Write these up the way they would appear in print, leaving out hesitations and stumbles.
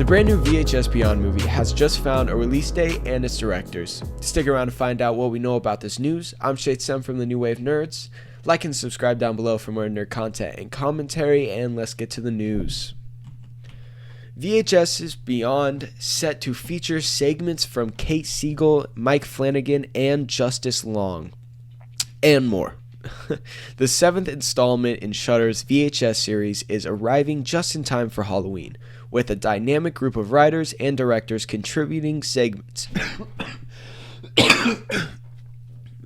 The brand new VHS Beyond movie has just found a release date and its directors. Stick around to find out what we know about this news. I'm Shade Sem from the New Wave Nerds. Like and subscribe down below for more nerd content and commentary, and let's get to the news. VHS's Beyond set to feature segments from Kate Siegel, Mike Flanagan, and Justice Long, and more. The 7th installment in Shudder's VHS series is arriving just in time for Halloween, with a dynamic group of writers and directors contributing segments.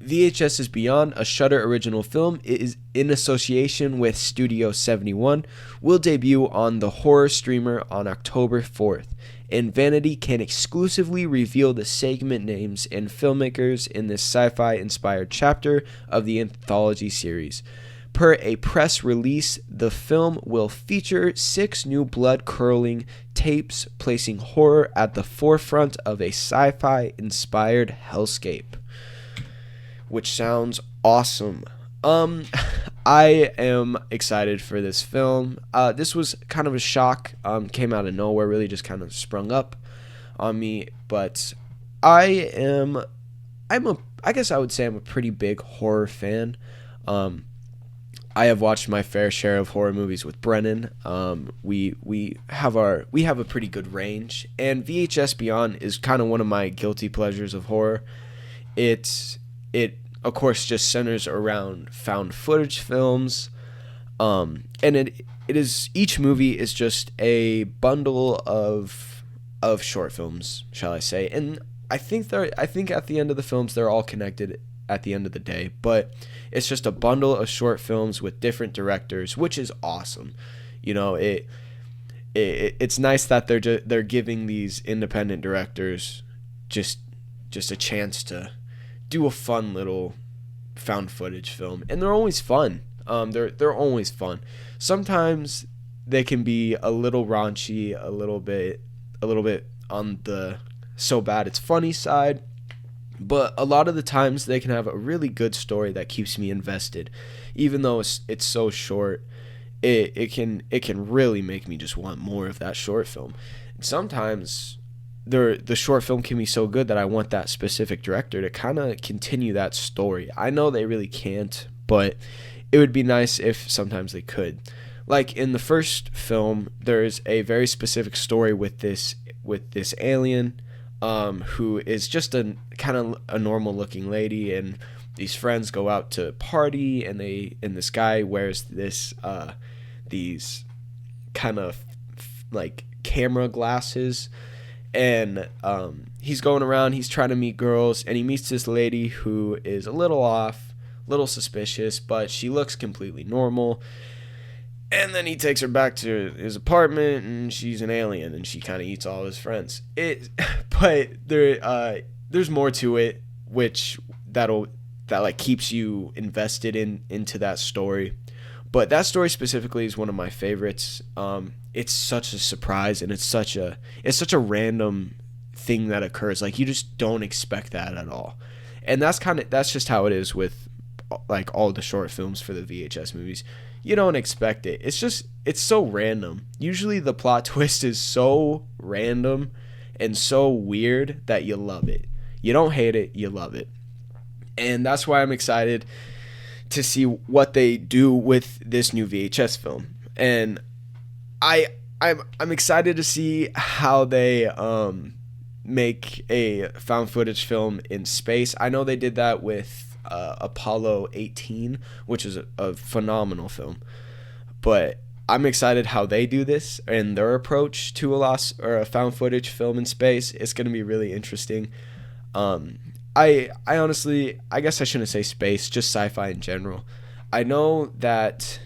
VHS's Beyond, a Shudder original film, is in association with Studio 71, will debut on the horror streamer on October 4th, and Vanity can exclusively reveal the segment names and filmmakers in this sci-fi inspired chapter of the anthology series. Per a press release, the film will feature 6 new blood-curdling tapes, placing horror at the forefront of a sci-fi inspired hellscape. Which sounds awesome. I am excited for this film. This was kind of a shock. Came out of nowhere, really just kind of sprung up on me. But I guess I would say I'm a pretty big horror fan. I have watched my fair share of horror movies with Brennan. We have a pretty good range, and VHS Beyond is kind of one of my guilty pleasures of horror. It of course just centers around found footage films, and it is, each movie is just a bundle of short films, shall I say. And I think at the end of the films they're all connected at the end of the day, but it's just a bundle of short films with different directors, which is awesome. You know, it's nice that they're giving these independent directors just a chance to do a fun little found footage film, and they're always fun. They're always fun. Sometimes they can be a little raunchy, a little bit on the so bad it's funny side, but a lot of the times they can have a really good story that keeps me invested, even though it's so short. It can really make me just want more of that short film. And sometimes the short film can be so good that I want that specific director to kind of continue that story. I know they really can't, but it would be nice if sometimes they could. Like in the first film, there's a very specific story with this alien, who is just a kind of a normal looking lady, and these friends go out to party, and this guy wears these kind of like camera glasses. And he's going around, he's trying to meet girls, and he meets this lady who is a little off, a little suspicious, but she looks completely normal. And then he takes her back to his apartment, and she's an alien, and she kind of eats all his friends. But there's more to it, that like keeps you invested into that story. But that story specifically is one of my favorites. It's such a surprise, and it's such a random thing that occurs. Like, you just don't expect that at all. And that's just how it is with like all the short films for the VHS movies. You don't expect it. It's so random. Usually the plot twist is so random and so weird that you love it. You don't hate it, you love it. And that's why I'm excited to see what they do with this new VHS film. And I'm excited to see how they make a found footage film in space. I know they did that with Apollo 18, which is a phenomenal film. But I'm excited how they do this and their approach to a found footage film in space. It's going to be really interesting. I honestly, I guess I shouldn't say space, just sci-fi in general. I know that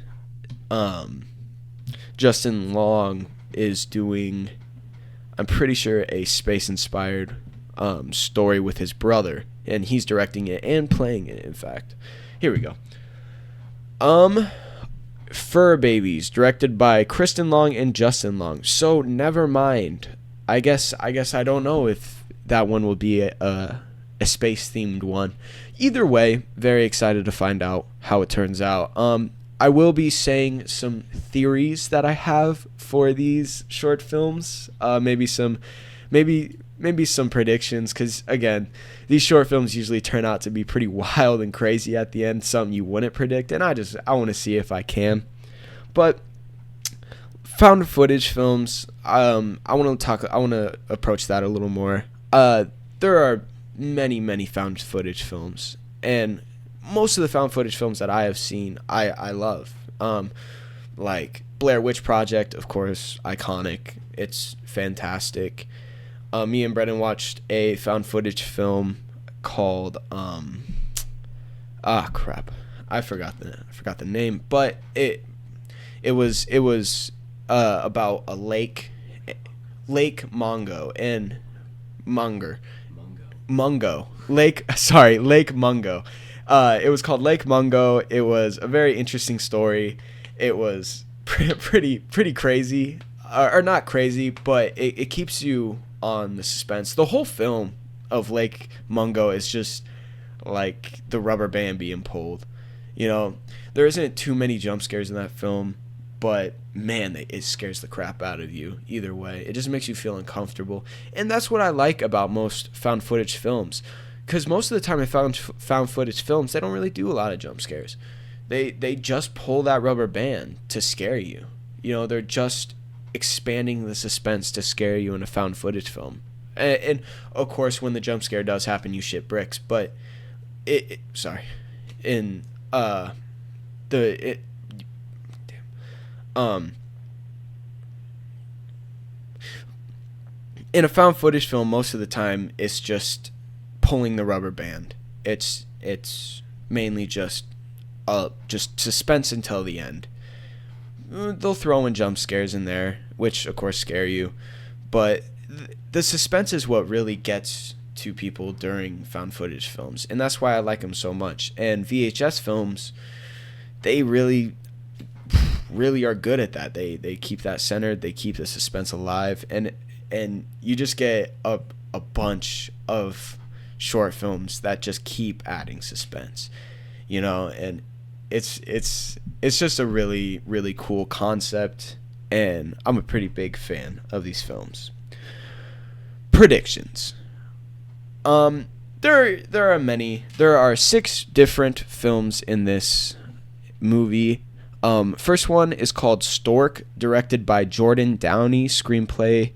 Justin Long is doing, I'm pretty sure, a space-inspired story with his brother, and he's directing it and playing it, in fact. Here we go. Fur Babies, directed by Kristen Long and Justin Long. So, never mind. I guess I don't know if that one will be a space-themed one. Either way, very excited to find out how it turns out. I will be saying some theories that I have for these short films. Maybe some predictions, because again, these short films usually turn out to be pretty wild and crazy at the end, something you wouldn't predict, and I want to see if I can. But found footage films, I want to approach that a little more. There are many found footage films, and most of the found footage films that I have seen, I love. Like Blair Witch Project, of course, iconic. It's fantastic. Me and Brennan watched a found footage film called crap, I forgot the name, but it was about a Lake Mungo and Lake Mungo. It was called Lake Mungo. It was a very interesting story. It was pretty crazy, or not crazy, but it keeps you on the suspense. The whole film of Lake Mungo is just like the rubber band being pulled. There isn't too many jump scares in that film, but man, it scares the crap out of you either way. It just makes you feel uncomfortable, and that's what I like about most found footage films, because most of the time in found footage films, they don't really do a lot of jump scares. They just pull that rubber band to scare you. They're just expanding the suspense to scare you in a found footage film. And of course, when the jump scare does happen, you shit bricks. But in in a found footage film, most of the time it's just pulling the rubber band. It's mainly just suspense until the end. They'll throw in jump scares in there, which of course scare you, but the suspense is what really gets to people during found footage films, and that's why I like them so much. And VHS films, they really are good at that. They keep that centered, they keep the suspense alive, and you just get a bunch of short films that just keep adding suspense, and it's just a really cool concept, and I'm a pretty big fan of these films. Predictions. There are many. There are 6 different films in this movie. First one is called Stork, directed by Jordan Downey, screenplay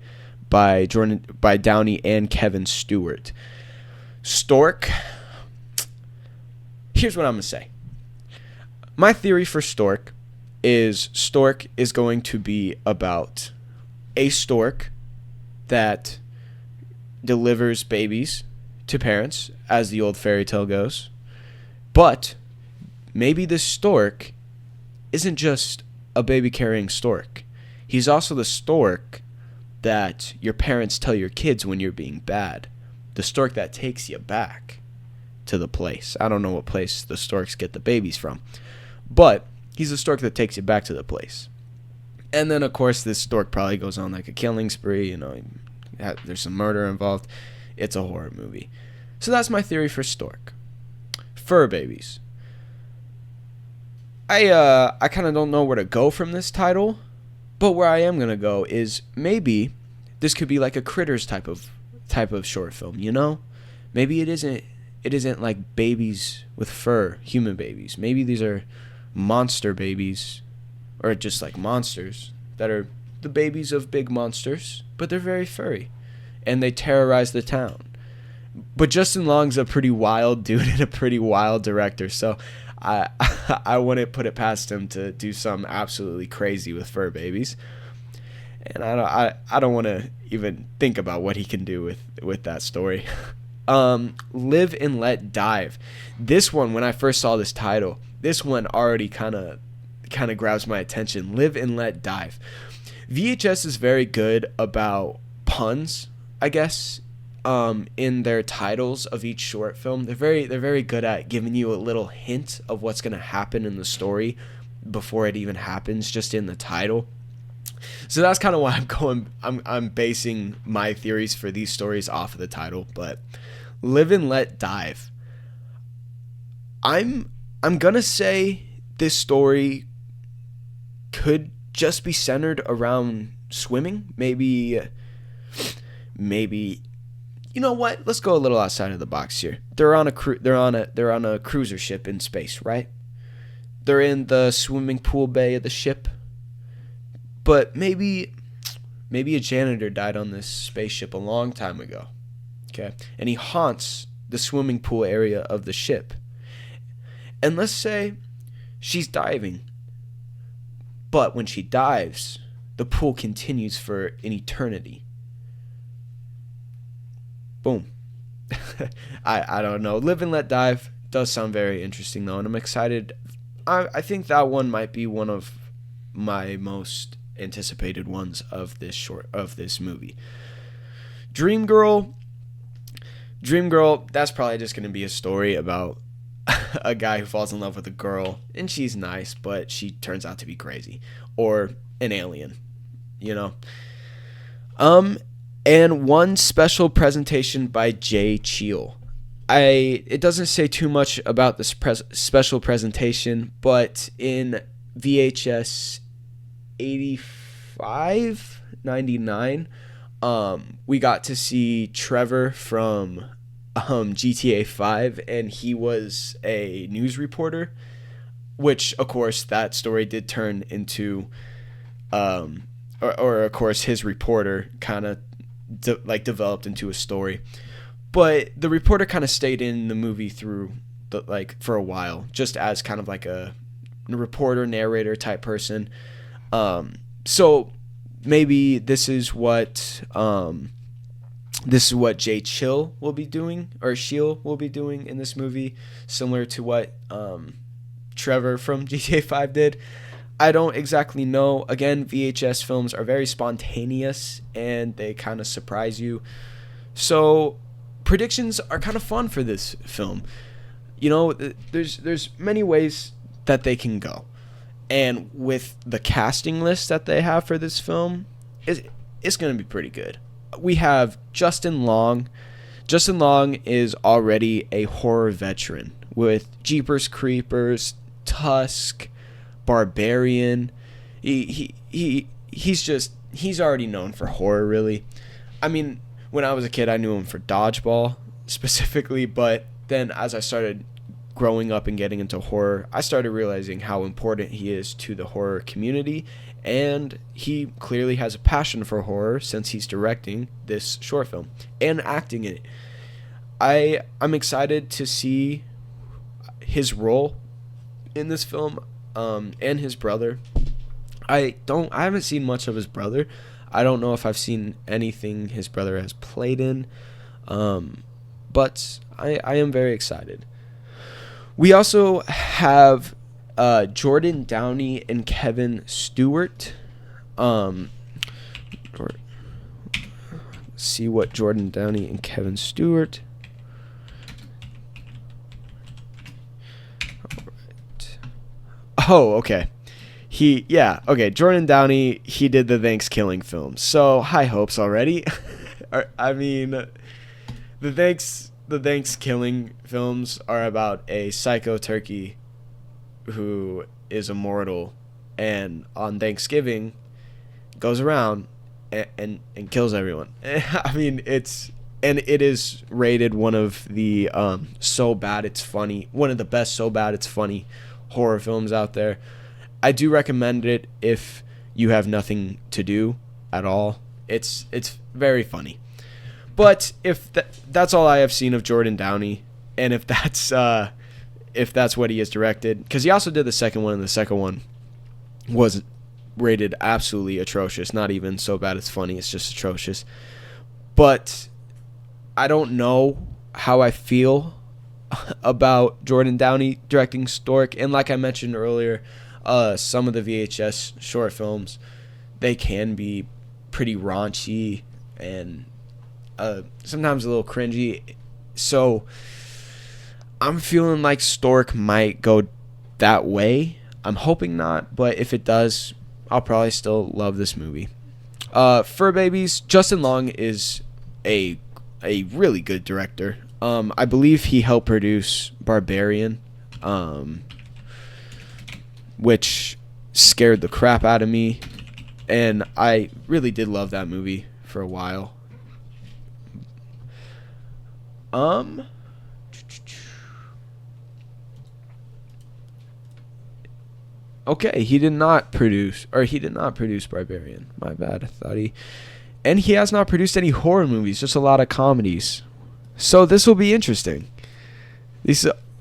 by Downey and Kevin Stewart. Stork. Here's what I'm gonna say. My theory for Stork is going to be about a stork that delivers babies to parents, as the old fairy tale goes. But maybe this stork isn't just a baby carrying stork. He's also the stork that your parents tell your kids when you're being bad. The stork that takes you back to the place. I don't know what place the storks get the babies from, but he's the stork that takes you back to the place. And then, of course, this stork probably goes on like a killing spree. There's some murder involved. It's a horror movie. So that's my theory for Stork. Fur babies. I kind of don't know where to go from this title, but where I am going to go is maybe this could be like a Critters type of short film, Maybe it isn't like babies with fur, human babies. Maybe these are monster babies, or just like monsters that are the babies of big monsters, but they're very furry, and they terrorize the town. But Justin Long's a pretty wild dude and a pretty wild director, so I wouldn't put it past him to do something absolutely crazy with fur babies. And I don't want to even think about what he can do with that story. Live and Let Dive. This one, when I first saw this title, this one already kind of grabs my attention. Live and Let Dive. VHS is very good about puns, I guess, in their titles of each short film. They're very good at giving you a little hint of what's going to happen in the story before it even happens, just in the title. So that's kind of why I'm basing my theories for these stories off of the title. But Live and Let Dive. I'm gonna say this story could just be centered around swimming. Maybe, you know what? Let's go a little outside of the box here. They're on a cruiser ship in space, right? They're in the swimming pool bay of the ship. But maybe a janitor died on this spaceship a long time ago. Okay? And he haunts the swimming pool area of the ship. And let's say she's diving. But when she dives, the pool continues for an eternity. Boom. I don't know. Live and Let Dive does sound very interesting, though, and I'm excited. I think that one might be one of my most anticipated ones of this movie. Dreamgirl, that's probably just going to be a story about a guy who falls in love with a girl, and she's nice, but she turns out to be crazy, or an alien, you know. And one special presentation by Jay Cheel. It doesn't say too much about this special presentation, but in VHS 85, 99, we got to see Trevor from GTA 5, and he was a news reporter, which, of course, that story did turn into, or of course, his reporter kind of developed into a story. But the reporter kind of stayed in the movie through for a while, just as kind of like a reporter, narrator type person. So maybe this is what Jay Chill will be doing, or Shiel will be doing in this movie, similar to what Trevor from GTA 5 did. I don't exactly know. Again, VHS films are very spontaneous and they kind of surprise you. So predictions are kind of fun for this film. You know, there's many ways that they can go. And with the casting list that they have for this film, it's going to be pretty good. We have Justin Long. Justin Long is already a horror veteran with Jeepers Creepers, Tusk, Barbarian. He's already known for horror, really. I mean, when I was a kid, I knew him for Dodgeball specifically, but then as I started growing up and getting into horror, I started realizing how important he is to the horror community, and he clearly has a passion for horror since he's directing this short film and acting in it. I'm excited to see his role in this film, and his brother. I haven't seen much of his brother. I don't know if I've seen anything his brother has played in, but I am very excited. We also have Jordan Downey and Kevin Stewart. See what Jordan Downey and Kevin Stewart. Oh, okay. Jordan Downey, he did the Thanksgiving film. So, high hopes already. I mean, the Thanksgiving films are about a psycho turkey who is immortal and on Thanksgiving goes around and kills everyone. I mean, it is rated one of the so bad it's funny, one of the best so bad it's funny horror films out there. I do recommend it if you have nothing to do at all. It's very funny. But if that's all I have seen of Jordan Downey, and if that's what he has directed, because he also did the second one, and the second one was rated absolutely atrocious. Not even so bad it's funny, it's just atrocious. But I don't know how I feel about Jordan Downey directing Stork, and like I mentioned earlier, some of the VHS short films, they can be pretty raunchy and sometimes a little cringy. So I'm feeling like Stork might go that way. I'm hoping not, but if it does, I'll probably still love this movie. Fur Babies, Justin Long is a really good director. I believe he helped produce Barbarian, which scared the crap out of me, and I really did love that movie for a while. Okay, he did not produce Barbarian. My bad. I thought and he has not produced any horror movies, just a lot of comedies. So this will be interesting.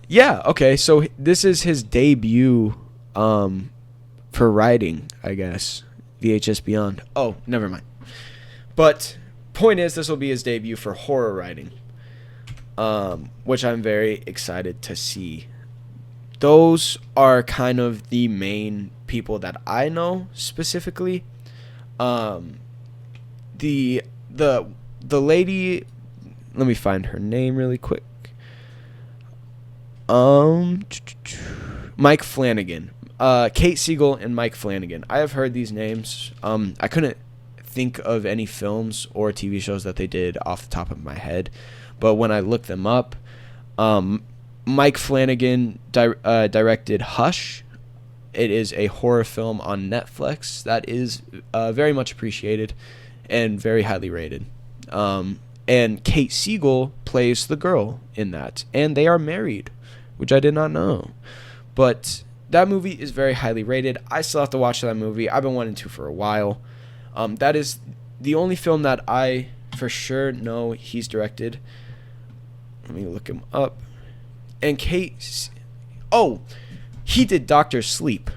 Yeah, okay. So this is his debut for writing, I guess. VHS Beyond. Oh, never mind. But point is, this will be his debut for horror writing, which I'm very excited to see. Those are kind of the main people that I know specifically. The lady, let me find her name really quick. Mike Flanagan. Kate Siegel and Mike Flanagan. I have heard these names. I couldn't think of any films or TV shows that they did off the top of my head, but when I looked them up, Mike Flanagan directed Hush. It is a horror film on Netflix that is very much appreciated and very highly rated. And Kate Siegel plays the girl in that, and they are married, which I did not know. But that movie is very highly rated. I still have to watch that movie. I've been wanting to for a while. That is the only film that I for sure know he's directed. Let me look him up. And he did Doctor Sleep.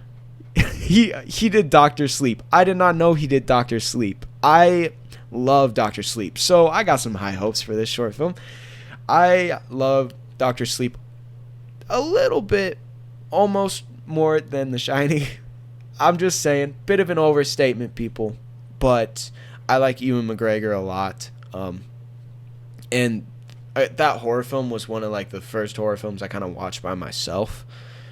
he did Doctor Sleep. I did not know he did Doctor Sleep. I love Doctor Sleep, so I got some high hopes for this short film. I love Doctor Sleep a little bit, almost more than The Shining. I'm just saying, bit of an overstatement, people, but I like Ewan McGregor a lot. And that horror film was one of like the first horror films I kind of watched by myself.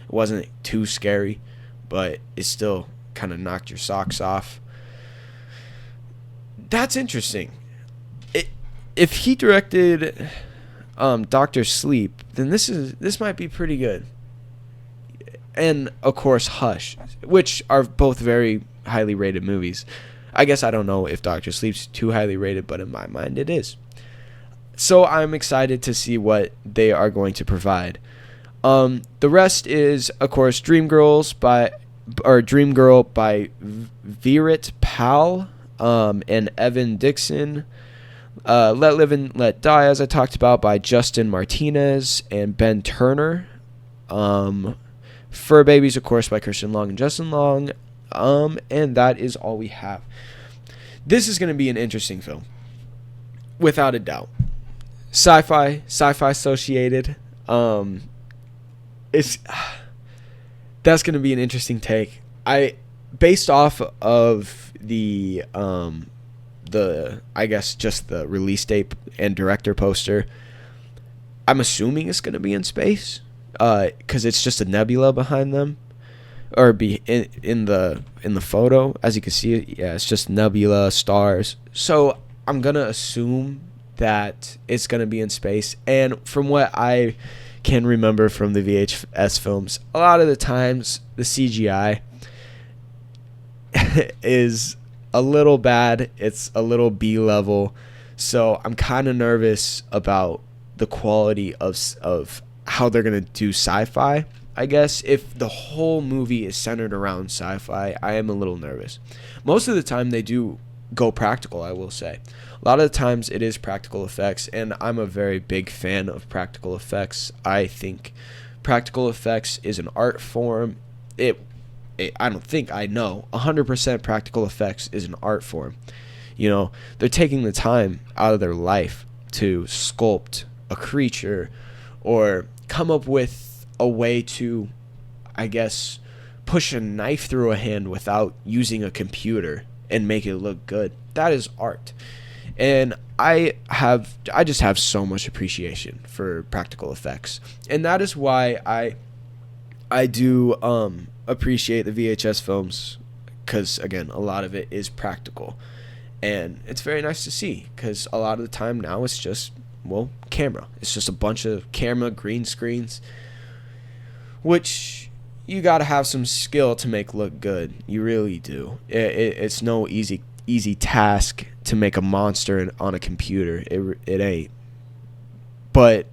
It wasn't too scary, but it still kind of knocked your socks off. That's interesting. If he directed Doctor Sleep, then this might be pretty good. And of course Hush, which are both very highly rated movies. I guess I don't know if Doctor Sleep's too highly rated, but in my mind it is. So I'm excited to see what they are going to provide. The rest is, of course, Dreamgirl by Virat Pal and Evan Dixon. Let Live and Let Die, as I talked about, by Justin Martinez and Ben Turner. Fur Babies, of course, by Christian Long and Justin Long. And that is all we have. This is going to be an interesting film, without a doubt. Sci-fi associated. That's going to be an interesting take. Based off of the I guess just the release date and director poster, I'm assuming it's going to be in space, because it's just a nebula behind them, or be in the photo, as you can see. Yeah, it's just nebula, stars. So I'm gonna assume that it's going to be in space. And from what I can remember from the VHS films, a lot of the times the CGI is a little bad. It's a little B-level. So I'm kind of nervous about the quality of how they're going to do sci-fi. I guess if the whole movie is centered around sci-fi, I am a little nervous. Most of the time they do go practical, I will say. A lot of the times it is practical effects, and I'm a very big fan of practical effects. I think practical effects is an art form. I know 100% practical effects is an art form. You know, they're taking the time out of their life to sculpt a creature or come up with a way to, I guess, push a knife through a hand without using a computer and make it look good. That is art. And I just have so much appreciation for practical effects. And that is why I do appreciate the VHS films, because again, a lot of it is practical. And it's very nice to see, because a lot of the time now it's just, camera. It's just a bunch of camera green screens, which, you got to have some skill to make look good. You really do. It's no easy task to make a monster on a computer. It ain't. But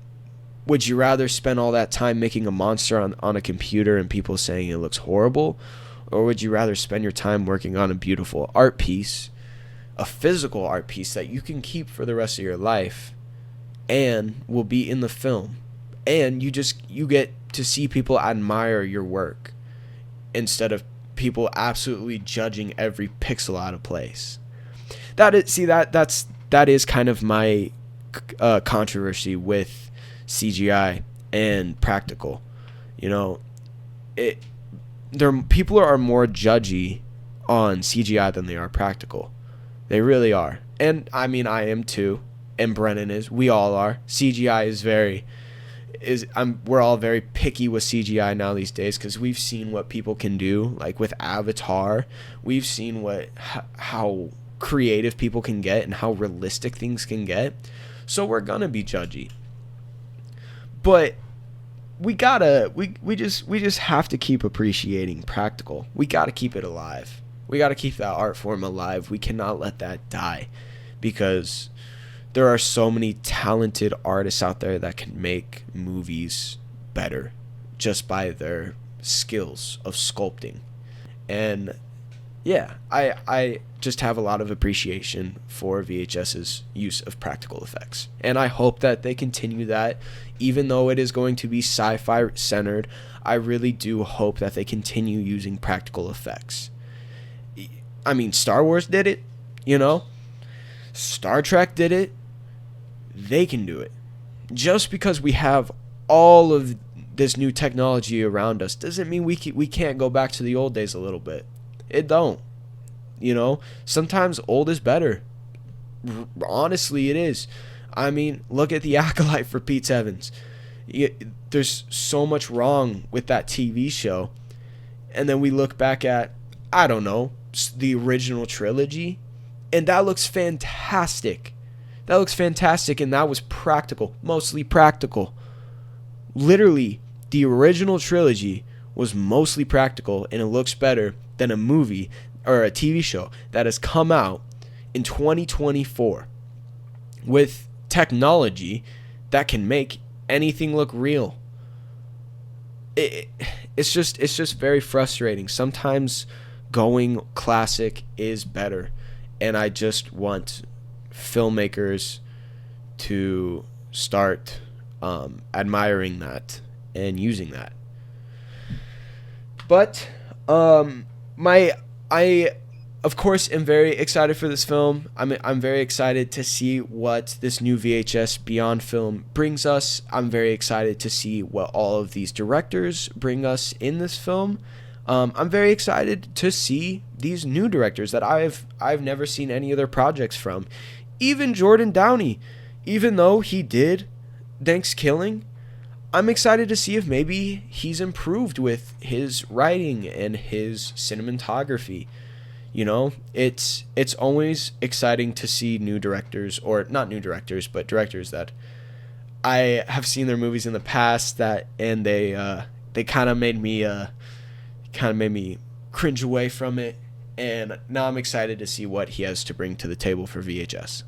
would you rather spend all that time making a monster on a computer and people saying it looks horrible? Or would you rather spend your time working on a beautiful art piece, a physical art piece that you can keep for the rest of your life and will be in the film? And you get to see people admire your work instead of people absolutely judging every pixel out of place. That is kind of my controversy with CGI and practical. You know, people are more judgy on CGI than they are practical. They really are. And I mean, I am too, and Brennan is. We all are. CGI we're all very picky with CGI now these days because we've seen what people can do. Like with Avatar, we've seen how creative people can get and how realistic things can get. So we're gonna be judgy. But we just have to keep appreciating practical. We gotta keep it alive. We gotta keep that art form alive. We cannot let that die, because there are so many talented artists out there that can make movies better just by their skills of sculpting. And yeah, I just have a lot of appreciation for VHS's use of practical effects. And I hope that they continue that, even though it is going to be sci-fi centered. I really do hope that they continue using practical effects. I mean, Star Wars did it, you know? Star Trek did it. They can do it. Just because we have all of this new technology around us doesn't mean we can't go back to the old days a little bit. It don't. You know, sometimes old is better. Honestly, it is. I mean, look at The Acolyte, for Pete's heavens. There's so much wrong with that TV show. And then we look back at, I don't know, the original trilogy, and that looks fantastic. That looks fantastic, and that was practical, mostly practical. Literally, the original trilogy was mostly practical, and it looks better than a movie or a TV show that has come out in 2024 with technology that can make anything look real. It's just very frustrating. Sometimes going classic is better, and I just want filmmakers to start admiring that and using that. But I of course am very excited for this film. I'm very excited to see what this new VHS Beyond film brings us. I'm very excited to see what all of these directors bring us in this film. I'm very excited to see these new directors that I've never seen any other projects from. Even Jordan Downey, even though he did Thanksgiving, I'm excited to see if maybe he's improved with his writing and his cinematography. You know, it's always exciting to see new directors, or not new directors, but directors that I have seen their movies in the past and they kind of made me cringe away from it, and now I'm excited to see what he has to bring to the table for VHS.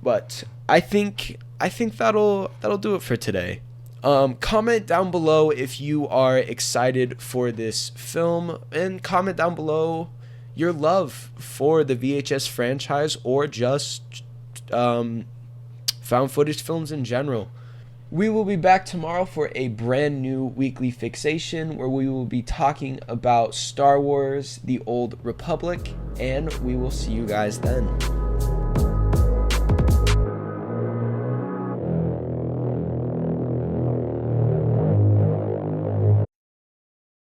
But I think that'll do it for today. Comment down below if you are excited for this film, and comment down below your love for the VHS franchise or just found footage films in general. We will be back tomorrow for a brand new weekly fixation where we will be talking about Star Wars: The Old Republic, and we will see you guys then.